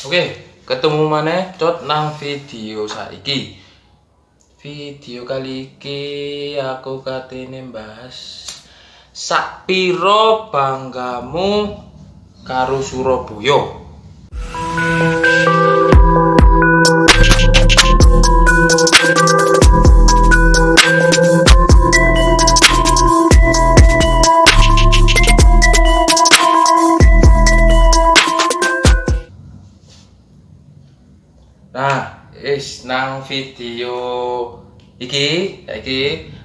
Oke, ketemu maneh cot nang video saiki. Video kali iki aku katene mbahas sak piro banggamu karo Surabaya. Nah, nang video iki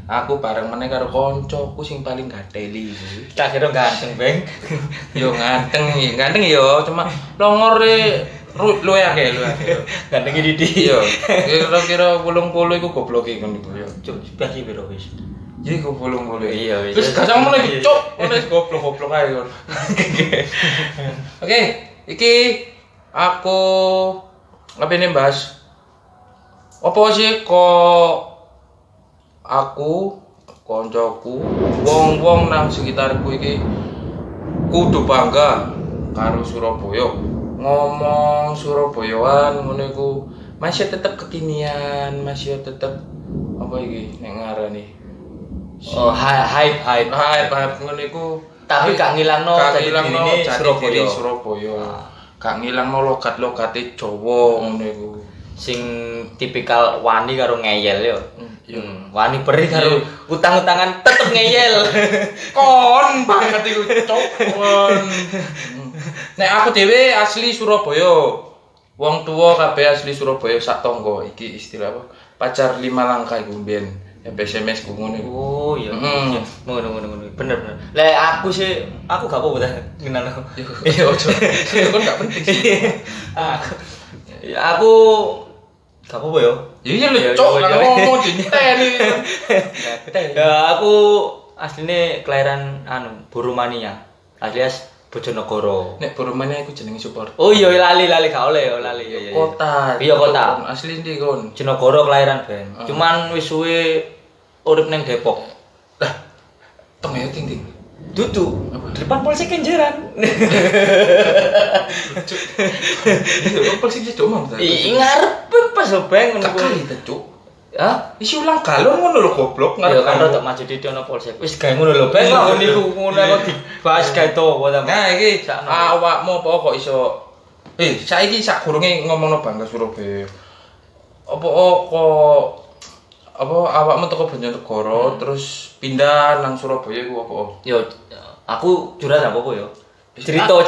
aku bareng meneh karo koncoku sing paling gateli. Tak kira ganteng, Bang. Yo ganteng yo, cuma longore luwe akeh. Ganteng iki Didi. Yo, kira-kira 80 iku gobloke ngono iku yo. Cuk, sebelah iki piro wis? Jadi ku 80. Iya, wis. Terus gasang mulai cuk, wis goblok-goblok ae kon. Oke, iki aku ngene bahas apa sih kok aku koncoku wong-wong nang sekitarku iki kudu bangga karo Surabaya. Ngomong Surabayaan ngono iku masih tetep kekinian, masih tetep apa iki nek ngarani. Oh, hype. Ngono iku Tapi gak ngilangno jati Surabaya. Surabaya. Gak ngilangno logat-logate Jawa ngono iku. Sing tipikal wani karo ngeyel yo. Yo. Wani perih karo utang-utangan tetep ngeyel. Kon banget iku cok. Nek aku dhewe asli Surabaya. Wong tuwa kabeh asli Surabaya sak tangga. Iki istilah apa? Pacar 5 langkah iku mbiyen. SMS ku ngono iku. Oh iya. Ngono. Bener. Lek aku gak apa-apa ta kenal. Iya ojo. Kon gak penting sih. Aku gak apa-apa yo. Iya lho cok kan ngomong diteni. Ya aku asline kelahiran Boromania. Alias Bojonegoro. Nek Boromania iku jenenge support. Oh iya lali gak oleh yo lali ya. Kota. Iya kota. Asli ndi kon? Bojonegoro kelahiran ben. Cuman wis suwe urip ning Depok. Lah, tong ya ting. Dudu. Depan Polsek Kenjeran. Itu polisi di domang ta. Ngarep pas beng ngono ku. Kali ta, Cuk. Hah? Isi ulang galon ngono lho goblok Ya kan rodok maju di ono Polsek. Wis gawe ngono lho, beng lah niku ngono kok dibahas gawe to ta. Nah, iki awakmu apa kok iso saiki sak gurunge ngomongno bangga Surabaya. Apa awakmu teko Bojonegoro terus pindah nang Surabaya iku apa? Yo aku curhat apa yo. Cerita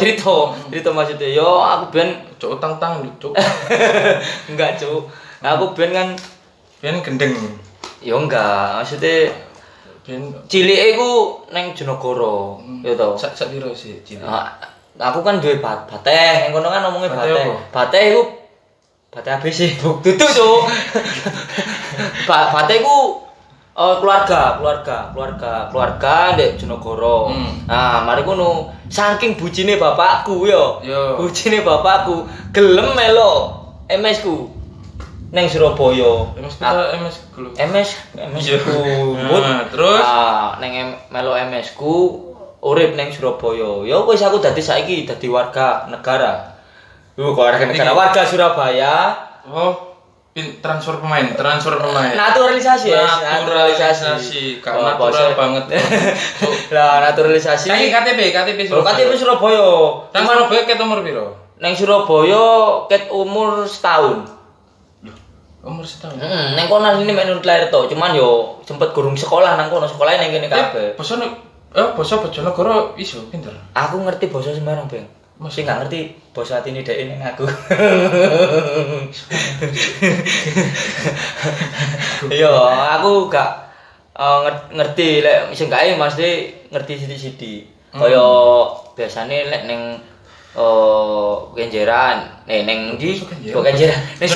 maksudnya yo aku ben Cuk utang-utang Cuk. enggak, Cuk. Aku ben kan Gendeng. yo enggak, maksudnya Ben cilike iku ning Jonegoro, yo to. sak piro sih cilik? Aku kan duwe bateh, ning kono kan ngomongnya Bateh bateh. apa? Bateh iku bateh ABC, dudu, Cuk. Bateh iku keluarga ndek Jonegoro. Nah, mari ngono, saking bujine bapakku yo. Bujine bapakku gelem melo MS ku ning Surabaya. MS ku. MS ku. Terus ning melo MS ku urip ning Surabaya. Ya wis aku saiki dadi warga negara. Warga Surabaya. Oh, transfer pemain. Naturalisasi. Kak natural banget. Lah naturalisasi. Saiki KTP KTP Surabaya. Nang Surabaya ket umur piro? Neng Surabaya ket umur setahun. Umur setahun. Neng kono asline mek nurut lahir to, cuman yo sempet gurung sekolah nang kono, sekolah ning kene kabeh. Basa Bojonegoro iso pinter. Aku ngerti basa Semarang, Bang. Mesti gak ngerti basa atine dhek ning aku. Yo, aku gak ngerti lek sing gawe mesti ngerti sithik-sithik. Kaya biasane lek ning Kenjeran, ning ndi? Kok Kenjeran? Ning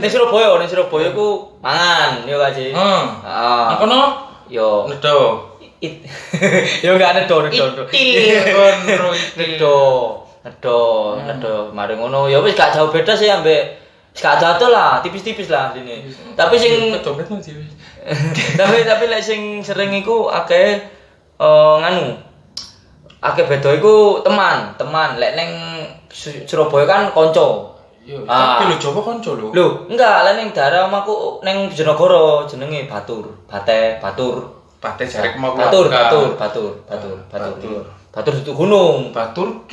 Surabaya ku mangan yo Kaji. Heeh. Nang kono yo nedo. Yo gak nedo. Nedo. Mari ngono ya wis gak jauh beda sih ambek gak jatuh lah, tipis-tipis lah sini. Tapi sing dompet nang dhewe. tapi lek sing sering iku akeh beda iku teman lek ning Surabaya kan konco. Yo, tapi lho Jawa kanca lho. Lho, enggak, lah ning daerah omahku ning Bojonegoro jenenge Batur, Bate jarek mau Batur. Batur itu gunung. Batur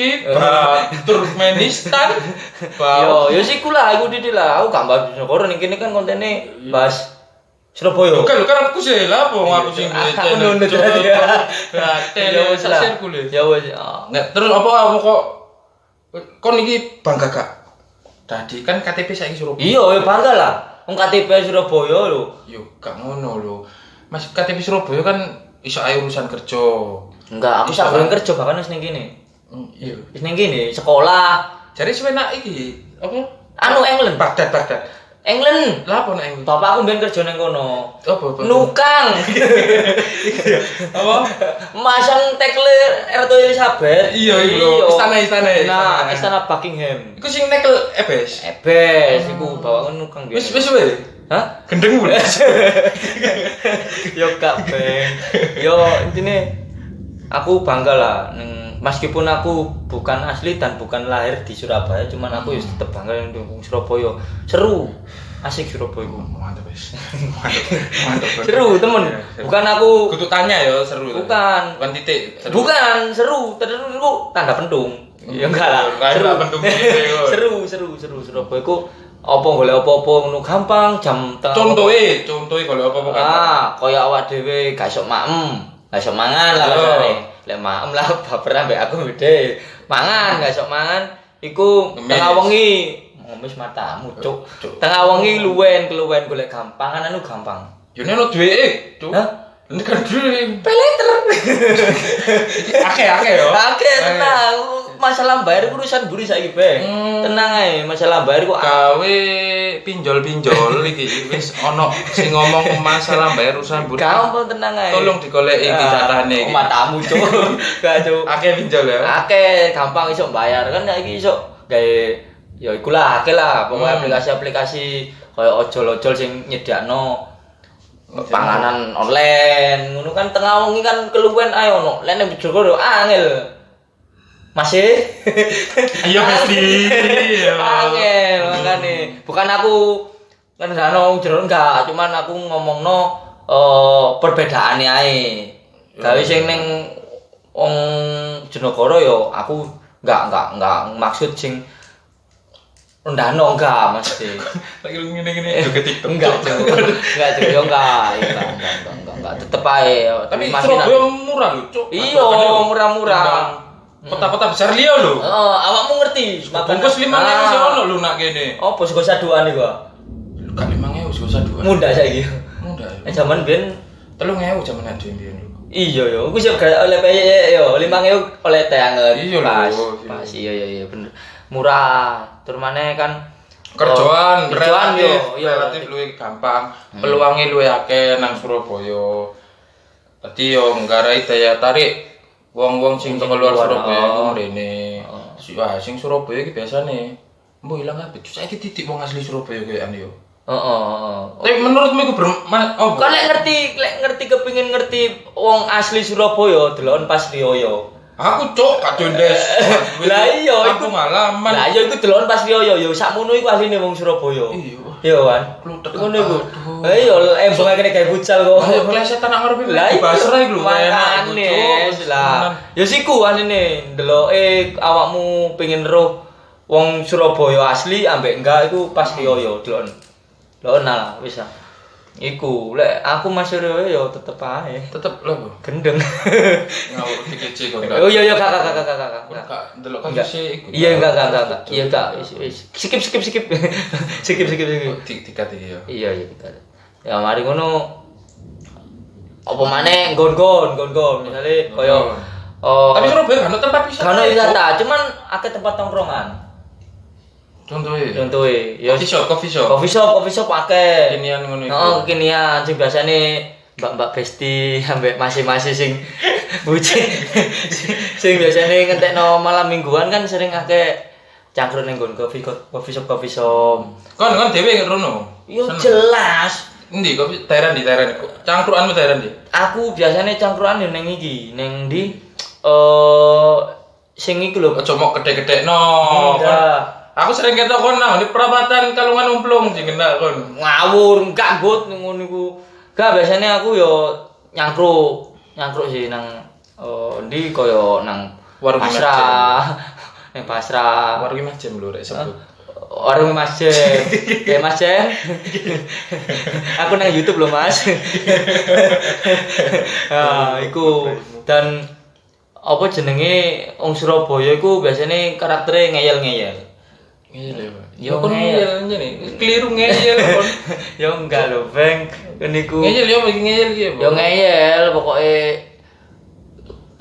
Turkmenistan. Yo siku lah iku titik lah. Aku gak bahas Bojonegoro ning kene kan kontene bahas Surabaya. Bukan aku sih lah aku sing aku nundut ya. Tele sasir kule. Ya wis. Nek terus apa kok kon iki bangga gak? Tadi kan KTP saiki Surabaya. Iya, bangga lah. Wong KTP Surabaya lho. Yo gak ngono lho. Mas KTP Surabaya kan iso ae urusan kerja. Enggak, aku sak goreng kerja bahkan wis ning kene. Iya. Wis ning kene, sekolah. Jare sepenak iki apa? Anu England. Baghdad. England. Lah apa nek England? Bapakku mbiyen kerja ning kono. Apa? Nukang. Apa? Masang tekle Ratu Elizabeth. Iya. Istana. Nah, istana Buckingham. Iku sing nekel ebes. Ebes iku bapakku nukang biyen. Wis wae. Hah? Gendeng mulai. Yo gak beng. Yo intine aku bangga lah meskipun aku bukan asli dan bukan lahir di Surabaya, cuman aku tetep bangga ning Surabaya. Seru. Asik Surabaya iku. Mantap wis. Mantap. Seru temen. Bukan aku kudu tanya ya seru. Bukan titik. Bukan seru. Terus iku tanda pentung. Ya enggak lah. Seru. Seru Surabaya iku apa golek apa-apa ngono gampang jam tengah. Contohe golek apa-apa kan. Kaya awak dhewe gak iso maem, gak iso mangan lah rasane. Lek maem lah baper ambek aku gede. Mangan gak iso mangan iku tengah wengi ngomis matamu, cuk. Tengah wengi keluwen golek gampang, anu gampang. Yo nek ono duweke, cuk. Hah? Nek kan duwe. Peleter. Akeh yo. Akeh tenang. Masalah bayar urusan buri saiki, Bang. Tenang ae, masalah bayar ku gawe pinjol iki wis ono sing ngomong masalah bayar urusan buri. Gampang tenang ae. Tolong digoleki iki carane iki. Matamu, Cuk. Gak, Cuk. Akeh pinjol ya. Akeh, gampang iso bayar kan iki iso gawe ya ikulah akeh lah pokoknya aplikasi-aplikasi kaya ojol-ojol sing nyediakno panganan online ngono kan tengah wengi kan keluwen ae ono. Lek ning Bojonegoro angel. Masih? Ayo Besti. Angel makane. Bukan aku ngendano jero enggak, cuman aku ngomongno perbedaane ae. Gawe sing ning wong Bojonegoro yo aku enggak maksud sing rendahno enggak mesti. Lagi ngene-ngene joget TikTok. Enggak yo enggak tetep ae. Tapi Surabaya murah lho, Cuk. Iya, murah-murah. Kota-kota besar liya lho. Heeh, awakmu ngerti. Bungkus 5.000 sih ono lho nak kene. Opo sego saduan iku? Gak 5.000 sego saduan. Munda saiki. Munda ya. Zaman biyen 3.000 jaman ade mbiyen lho. Iya yo, aku siap gak oleh peye yo, 5.000 oleh teh anget. Iya lho. Pas iya bener. Murah. Tur maneh kan kerjaan yo, relatif luwih gampang. Peluange luwih akeh nang Surabaya. Dadi yo nggarai daya tarik wong-wong sing teko luar Surabaya iku mrene. Wah, sing Surabaya iki biasane mbuh ilang kabeh. Saiki titik wong asli Surabaya koyokan yo. Heeh. Tapi menurutmu iku kok lek ngerti kepengin ngerti wong asli Surabaya deloken pas riyo. Aku cuk gak dondes. Lah iya iku pengalaman. Lah iya iku deloken pas riyo yo sakmono iku asline wong Surabaya. Iya kan. Ngono iku. Lah iya embong kene gawe bucal kok. Ayo klesetan nak ngarepe Basra iku lho enak iku. Lah ya siku asline ndeloke awakmu pengin roh wong Surabaya asli ambek enggak iku pas riyo deloken. Lah wis ah. Iku lek aku Mas Suryo yo tetep ae. Tetep lho. Gendeng. Ngawur dikece kok. Oh iya kakak. Enggak ndelok kasus iku. Iya enggak. Iya enggak. Skip. Skip. Tikat iki yo. Iya tikat. Ya mari ngono. Apa maneh nggon-nggon misale kaya tapi Surabaya kan tempat wisata. Kan wisata, cuman akeh tempat tongkrongan. Contohe ya coffee shop akeh. Kekinian ngono iku. Heeh, kekinian sing biasane Mbak Besti ambek masih sing bucin. Sing biasane ngentekno malam mingguan kan sering akeh cangkruk ning nggon coffee shop. Kon dhewe rono. Yo jelas. Endi kopi daerah di cangkruanmu daerah di? Aku biasane cangkruan yo ning iki, ning ndi sing iku lho. Aja mok gede-gedekno. Aku sering ketok kon nang di perapatan Kalungan Umplung sing kena kon. Ngawur, enggak ngut ngono iku. Gak biasanya aku yo nyangkruk sih nang ndi koyo nang warung pasrah. Nang pasrah. Warung Mas Jem lho rek sebut. Warung Mas Jem. Kayak Mas Jem. Aku nang YouTube lho, Mas. Iku dan apa jenenge wong Surabaya iku biasane karaktere ngeyel-ngeyel. Ngeyel ya. Kon ngeyel nih. Keliru ngeyel kon. Ya enggak lho, Bang. Niku. Ngeyel ya bagi ngeyel ki ya. Ya ngeyel pokoke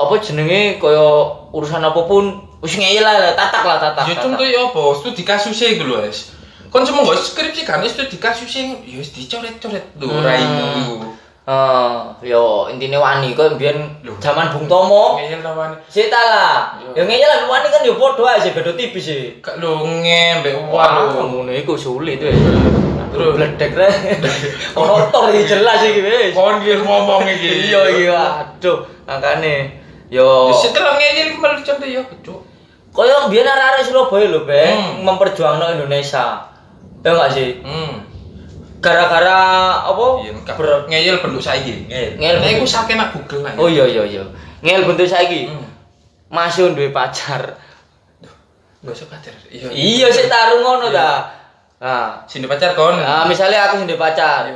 apa jenenge kaya urusan apapun wis ngeyel lah, tatak. Ya contoh ya apa? Studi kasuse iku lho, Wes. Kon cuma nggo skripsi kan studi kasuse ya wis dicoret-coret lho raimu iku. Yo intine wani kok mbiyen jaman Bung Tomo. Ngeyel ta wani. Sik ta lah. Ya ngeyel lah wani kan yo padha ae sih beda tipis sih. Kak lho ngembek wan lho. Ngono iku sulit wis. Terus bledek re. Ono tor iki jelas iki wis. Kon ki ngomong iki. Iya iki aduh makane yo setelah ngeyel iki malah contoh ya kecuk. Kaya mbiyen arek-arek Surabaya lho, Bang, memperjuangno Indonesia. Ya enggak sih? Gara-gara apa? Ngeyel bentuk saiki. Ngeyel. Nek iku sak enak Google lah. Oh iya. Ngeyel bentuk saiki. Masuk duwe pacar. Enggak usah pacar. Iya sik tarung ngono ta. Nah, sini pacar kon. Nah, misalnya aku sing pacar.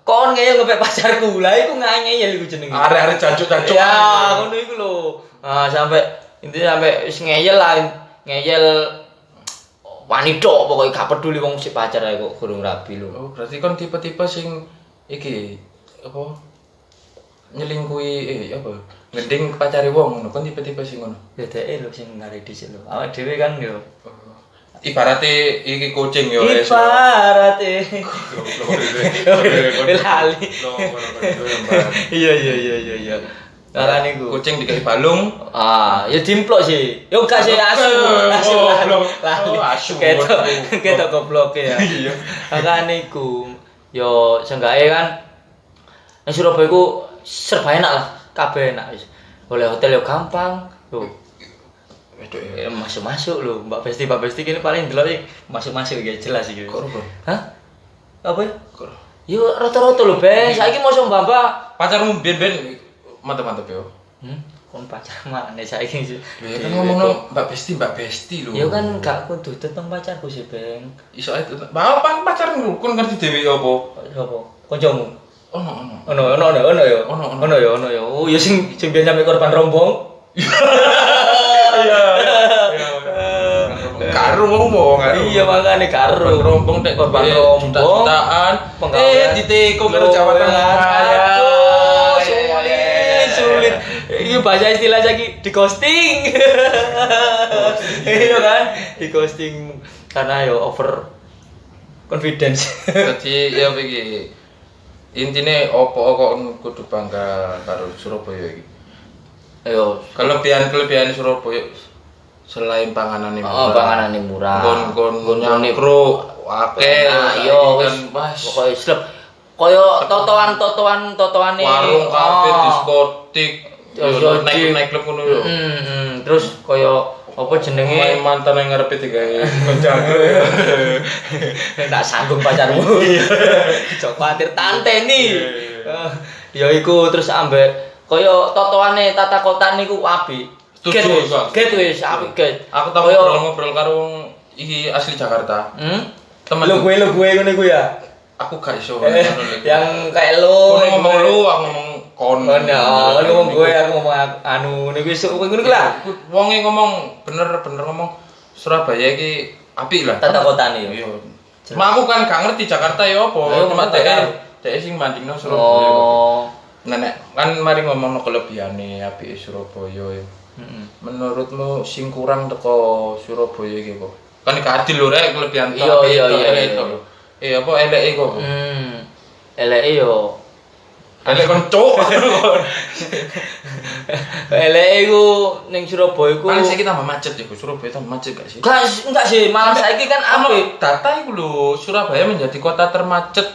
Kon ngeyel ngepek pacarku. Lah iku ngeyel iku jenenge. Arek-arek jancuk-jancuk. Ya, ngono iku lho. Nah, sampai intinya sampai wis ngeyel lah. Ngeyel wani tok pokoke gak peduli wong sik pacar ae kok gurung rabi lho. Oh, berarti kon tipe-tipe sing iki apa? Nyelingkuhi apa? Ngending pacare wong ngono. Kon tipe-tipe sing ngono. Ya dhek lho sing ngare dhisik lho. Awake dhewe kan yo. Ibarate iki kucing yo wis. Ibarate. Lali. Iya. Lah niku kucing dikali balung. Ya dimplok sih. Yo gak sih asu. Asu. Ketok gobloke ya. Iya. Makane iku yo senggae kan nang Surabaya iku serba enak lah, kabeh enak wis. Oleh hotel yo gampang. Lho. Wedok ya. Masuk lho, Mbak Besti kene paling delok iki masuk iki jelas iki. Kok ora? Hah? Apa? Kok. Yo rata-rata lho, Bes. Saiki mosok mbak-mbak pacarmu ben-ben mantep-mantep yo. Kon pacar maneh saiki sih. Ya kan ngomongno Mbak Besti lho. Ya kan gak kudu tetep pacarku sih, Beng. Iso ae apa pacarmu kon ngerti dhewe apa? Sopo? Kancamu. Ono ya. Oh, ya sing biyen sampe korban rombong. Iya. Karo wong Iya makane karo rombong tek korban rombong jutaan diteko karo Jawa Tengah. Sulit. Iki bahasa istilah saiki di ghosting. Iya kan? Di ghosting karena yo over confidence. Dadi ya iki intine opo kok kudu bangga karo Surabaya iki. Ayo, kelebihan Surabaya selain panganane murah. Oh, panganane murah. Gon nyangkruk akeh. Yo wis pokoke slep. Kaya totoan-totoane warung kafe diskotik naik klub ngono yo. Terus kaya apa jenenge main mantan yang ngarepe digawe koncoku. Tak sanggung pacarmu. Cok kuwatir tanteni. Ya iku terus ambek kaya totoane tata kota niku apik. Get wis apik get. Aku tau ngobrol karo iki asli Jakarta. Temen lu gue ngono iku ya. Aku gak iso yang kayak lo ngomong lu aku ngomong kon ya lu ngomong gue aku ngomong anu niku iso ngono lah wonge ngomong bener ngomong Surabaya iki apik lah tata kotane yo cuma aku kan gak ngerti Jakarta ya apa cuma dhek sing bandingno Surabaya nenek kan mari ngomongno kelebihane apike Surabaya ya menurutmu sing kurang teko Surabaya iki kok kan gak adil lho rek kelebihan iya apa eleke kok eleke yo elek koncok eleke iku ning Surabaya iku kan saiki tambah macet ya Surabaya tambah macet gak sih enggak sih malah saiki kan apik data iku lho Surabaya menjadi kota termacet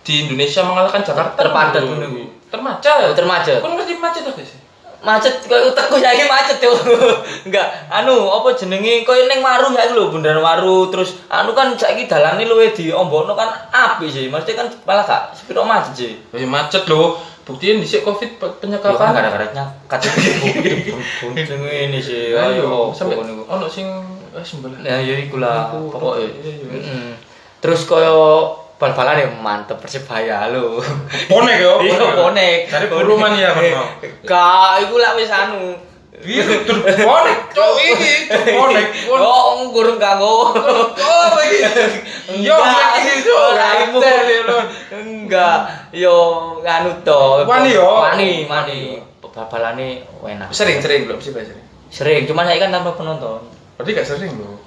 di Indonesia mengalahkan Jakarta terpadat ngono iku termacet kan ngerti macet apa sih macet koyo utekku saiki macet yo. Enggak, apa jenenge koyo ning Waru saiki lho, Bundaran Waru terus kan saiki dalane luwe diombokno kan apik sih. Mesti kan malah gak sepiro macet sih. Ya macet lho. Buktiin dhisik Covid penyekapan. Kan gara-garanya ini sih. Ayo sampe ono sing sembelah. Ya ya iku lah pokoke. Terus koyo bal-balan ya mantep Persebaya lho. Bonek yo. Iya bonek. Dari Buruman ya Mas. Gak iku lak wis anu. Iya bonek cok iki bonek. Oh gurung kanggo. Oh iki. Yo iki cok. Enggak. Yo nganu to. Wani yo. Mani. Bal-balane enak. Sering belum sih sering. Sering, cuman saya kan tanpa penonton. Berarti gak sering lho.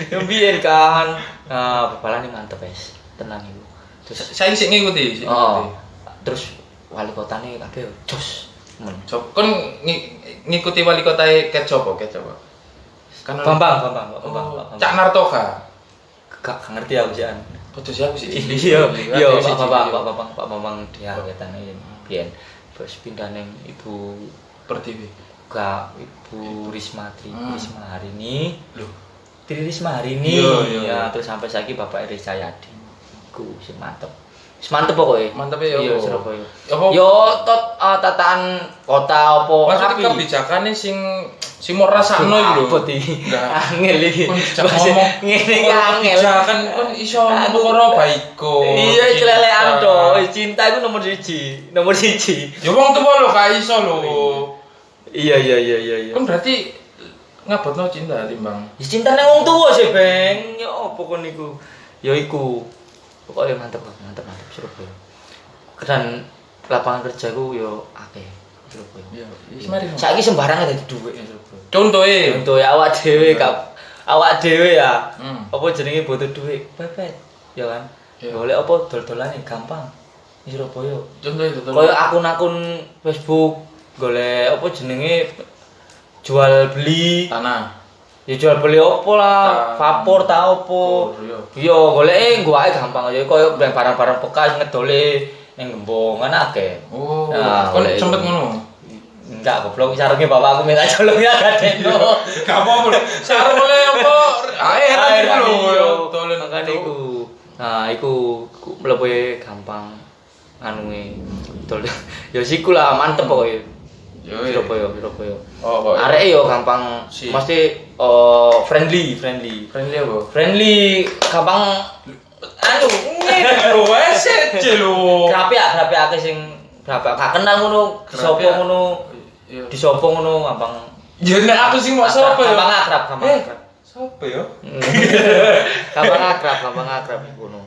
Lumbien kan. Nah, bal-balane mantep wis. Tenang iku. Terus saya sik ngikuti. Terus wali kotane kabeh jos. Kon ngikuti wali kota ket sapa? Kan Bambang. Cak Nartoka. Gak ngerti aku jan. Betul siapa sih? Iya, Pak Bambang dia wetane biyen. Terus pindah ning Ibu Pertiwi. Gak Ibu Risma hari ini. Loh, Tri Risma hari ini. Iya. Terus sampai saiki Bapak Eri Cahyadi. Iku sing mantep. Wis mantep pokoke. Mantep ya. Iya, Surabaya. Yo tataan kota apa maksudnya kebijakane sing mau rasakno iku lho. Angel iki. Ngene iki angel. Kebijakan kon iso perkara baiko. Iya, celelekan to. Cinta iku nomor 1. Ya wong tuwa lho gak iso lho. Iya. Kan berarti ngabotno cinta timbang. Ya cintane wong tuwa sih, Beng. Ya opo kon niku? Ya iku. Pokoknya mantep Surabaya. Dan lapangan kerja ku yo akeh Surabaya. Iya, wis mari. Saiki sembarangan dadi dhuwit ning Surabaya. Contohe awak dhewe ya. Apa jenenge butuh dhuwit? Pepet. Ya kan? Golek apa dol-dolane gampang. Ning Surabaya. Contohe Kaya akun-akun Facebook golek apa jenenge jual beli tanah. Ya jual beli opo lah, vapor ta opo. Iya, goleke nggo ae gampang aja koyo barang-barang bekas ngedole ning gembong kan akeh. Oh, kon sempet ngono. Enggak, goblok sarunge bapakku minta colong ya gadeno. Gak apa-apa. Sarung oleh opo? Air lho. Dolen kan iku. Nah, iku mlebu gampang anune. Dol. Ya siku lah mantep pokoke. Surabaya. Oh, areke yo gampang mesti friendly. Friendly apa? Friendly gampang ngene lho wes lho. Grape akeh sing gak kenal ngono, sapa ngono. Di sapa ngono gampang. Ya nek aku sing mok sapa ya? Gampang akrab. Sapa ya? Gampang akrab ngono.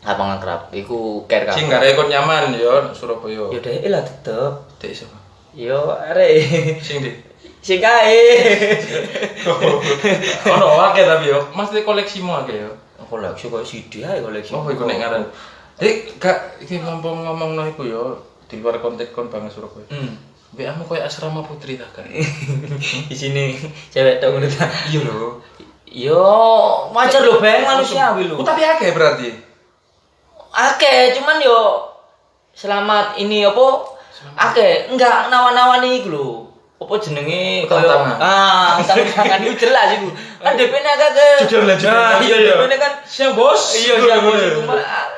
Gampang akrab. Iku care kabeh. Sing gare kon nyaman ya Surabaya. Ya dhek lah tetep. Dek sapa? Yo arek. Sing kae. Ono akeh tapi yo. Mesti koleksimu akeh yo. Koleksi koyo CD ae koleksi. Oh, iku nek ngaran. Gak iki ngomongno iku yo di luar konteks kon Bang Surabaya. Mbek koyo asrama putri ta kan. Isine cewek tok ngono ta. Iya lho. Yo, wajar lho Bang manusiawi lho. Tapi akeh berarti. Akeh, cuman yo selamat ini apa? Akeh, enggak nawan-nawani iku lho. Apa jenenge koyo tangan iku jelas iku. Kan DP-ne agak jujur. Iya DP-ne kan siang bos. Iya siang bos.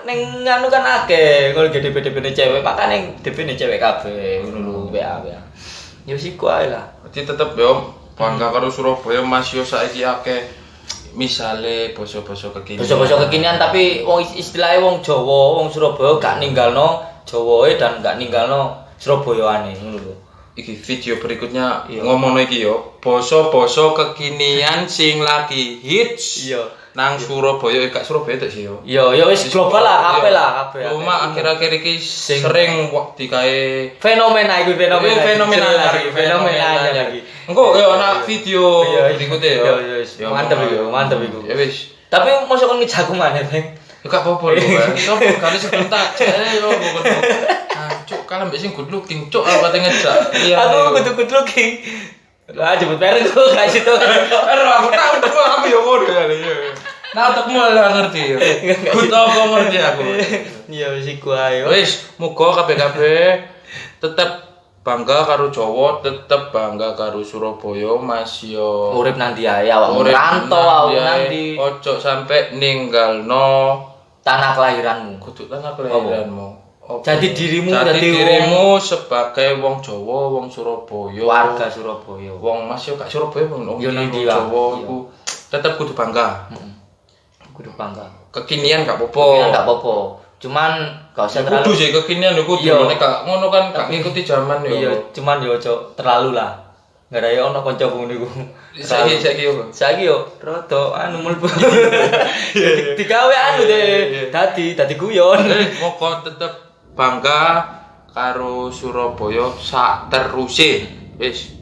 Ning anu kan akeh kalau DP-ne cewek, makane DP-ne cewek kabeh ngono lho WA. Ya wis iku ae lah. Berarti tetep yo bangga karo Surabaya Mas yo saiki akeh misale basa-basa kekinian. Basa-basa kekinian tapi wong istilahnya wong Jawa, wong Surabaya gak ninggalno Jawae dan gak ninggalno Surabayane ngono lho. Iki video berikutnya ngomongno iki yo, basa-basa kekinian sing lagi hits. Iya. Nang Surabaya, gak Surabaya tok sih yo. Iya, wis global lah kabeh. Cuma akhir-akhir iki sering dikae fenomena lagi. Engko yo ana video berikutnya yo. Iya, mantep iku. Ya wis. Tapi mosok kon ngejaku maneh, Bang. Gak apa-apa lho, Bang. Sopo kali sebentar cek yo pokoknya. Cuk, kalau mbek sing good looking, cuk apa teh ngejak. Aku good looking. Lah jemput bareng kok gak situ. Aku tahu aku yo ngono ya. Nah, otakmu lah ngerti ya. Ku tau kok ngerti aku. Iya wis iku ae. Wis, muga kabeh-kabeh tetep bangga karo Jawa, tetep bangga karo Surabaya, Mas yo. Urip nang ndi ae awakmu rantau awakmu nanti. Ojo sampe ninggalno Tanah kelahiranmu. kudu tanah kelahiranmu. Jadi dirimu sebagai wong Jawa, wong Surabaya, warga Surabaya. Wong Mas yo gak Surabaya wong Jawa iku tetep kudu bangga. Kudu bangga. Kekinian gak apa-apa. Kekinian gak apa-apa. Cuman gak usah terlalu. Kudu sih kekinian yo kudu nek gak ngono kan gak ngikuti zaman yo. Iya, cuman yo ojo terlalu lah. Gara ya ono kancaku niku. Saiki yo. Saiki yo rada anu mlebu. Digawe anu deh. Dadi guyon. Moko tetep bangga karo Surabaya sak teruse. Wis.